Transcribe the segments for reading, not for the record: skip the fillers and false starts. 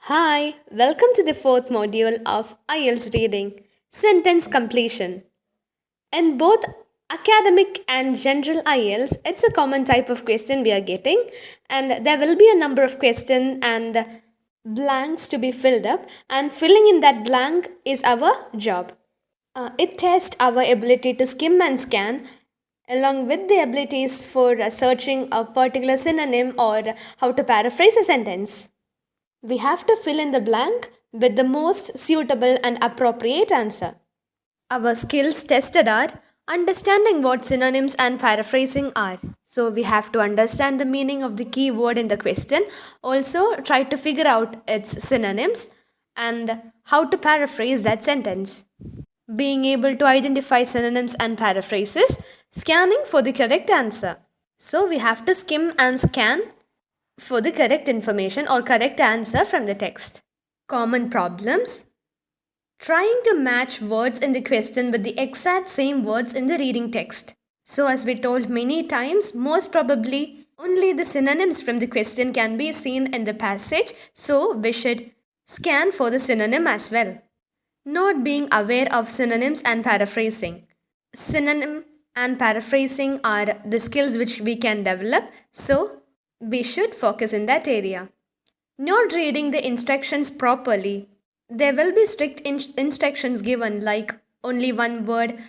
Hi, welcome to the fourth module of IELTS reading, sentence completion. In both academic and general IELTS, it's a common type of question we are getting, and there will be a number of questions and blanks to be filled up, and filling in that blank is our job. It tests our ability to skim and scan, along with the abilities for searching a particular synonym or how to paraphrase a sentence. We have to fill in the blank with the most suitable and appropriate answer. Our skills tested are understanding what synonyms and paraphrasing are. So we have to understand the meaning of the key word in the question, also try to figure out its synonyms and how to paraphrase that sentence. Being able to identify synonyms and paraphrases, scanning for the correct answer. So we have to skim and scan for the correct information or correct answer from the text. Common problems. Trying to match words in the question with the exact same words in the reading text. So as we told many times, most probably only the synonyms from the question can be seen in the passage, so we should scan for the synonym as well. Not being aware of synonyms and paraphrasing. Synonym and paraphrasing are the skills which we can develop, so we should focus in that area. Not reading the instructions properly. There will be strict instructions given, like only one word,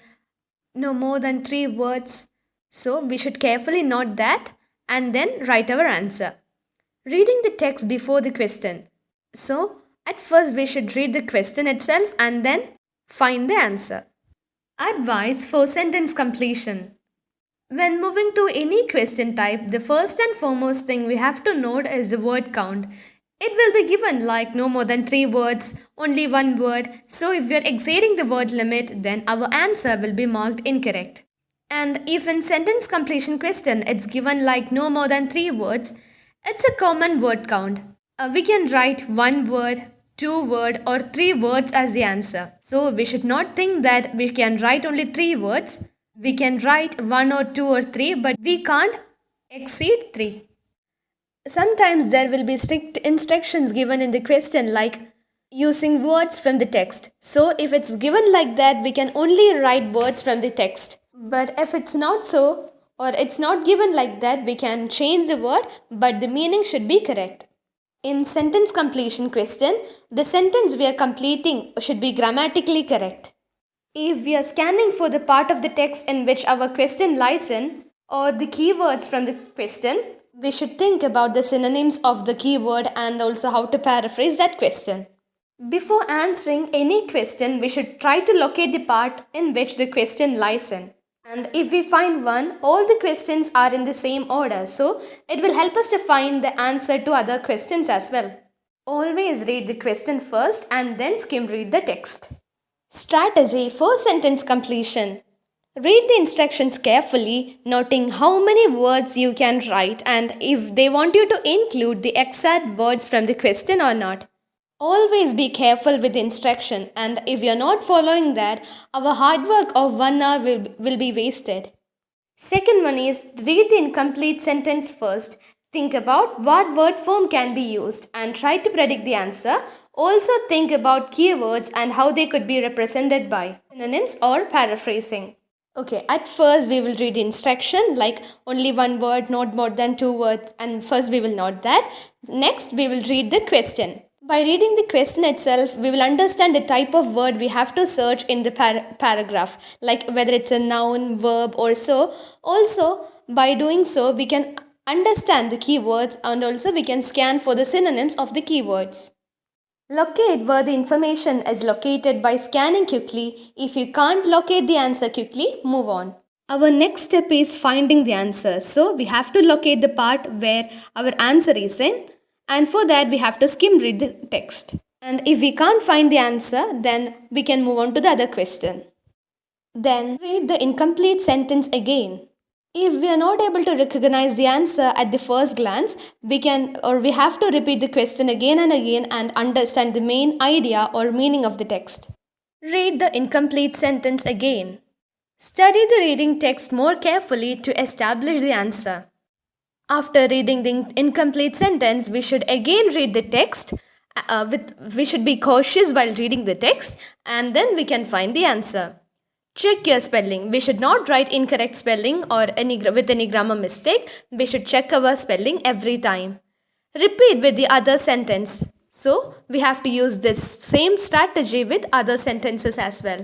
no more than three words. So we should carefully note that and then write our answer. Reading the text before the question. So at first we should read the question itself and then find the answer. Advice for sentence completion. When moving to any question type, the first and foremost thing we have to note is the word count. It will be given like no more than 3 words, only 1 word. So if we are exceeding the word limit, then our answer will be marked incorrect. And if in sentence completion question it's given like no more than 3 words, it's a common word count. We can write 1 word, 2 word or 3 words as the answer. So we should not think that we can write only 3 words. We can write 1 or 2 or 3, but we can't exceed 3. Sometimes there will be strict instructions given in the question like using words from the text. So if it's given like that, we can only write words from the text. But if it's not so, or it's not given like that, we can change the word, but the meaning should be correct. In sentence completion question, the sentence we are completing should be grammatically correct. If we are scanning for the part of the text in which our question lies in, or the keywords from the question, we should think about the synonyms of the keyword and also how to paraphrase that question. Before answering any question, we should try to locate the part in which the question lies in. And if we find one, all the questions are in the same order, so it will help us to find the answer to other questions as well. Always read the question first and then skim read the text. Strategy for sentence completion. Read the instructions carefully, noting how many words you can write and if they want you to include the exact words from the question or not. Always be careful with the instruction, and if you're not following that, our hard work of 1 hour will be wasted. Second one is read the incomplete sentence first. Think about what word form can be used and try to predict the answer. Also think about keywords and how they could be represented by synonyms or paraphrasing. Okay, at first we will read the instruction like only 1 word, not more than 2 words, and first we will note that. Next we will read the question. By reading the question itself, we will understand the type of word we have to search in the paragraph, like whether it's a noun, verb, or so. Also, by doing so, we can understand the keywords and also we can scan for the synonyms of the keywords. Locate where the information is located by scanning quickly. If you can't locate the answer quickly, move on. Our next step is finding the answer. So, we have to locate the part where our answer is in. And for that, we have to skim read the text. And if we can't find the answer, then we can move on to the other question. Then read the incomplete sentence again. If we are not able to recognize the answer at the first glance, we have to repeat the question again and again and understand the main idea or meaning of the text. Read the incomplete sentence again. Study the reading text more carefully to establish the answer. After reading the incomplete sentence, we should again read the text we should be cautious while reading the text, and then we can find the answer. Check your spelling. We should not write incorrect spelling or with any grammar mistake. We should check our spelling every time. Repeat with the other sentence. So we have to use this same strategy with other sentences as well.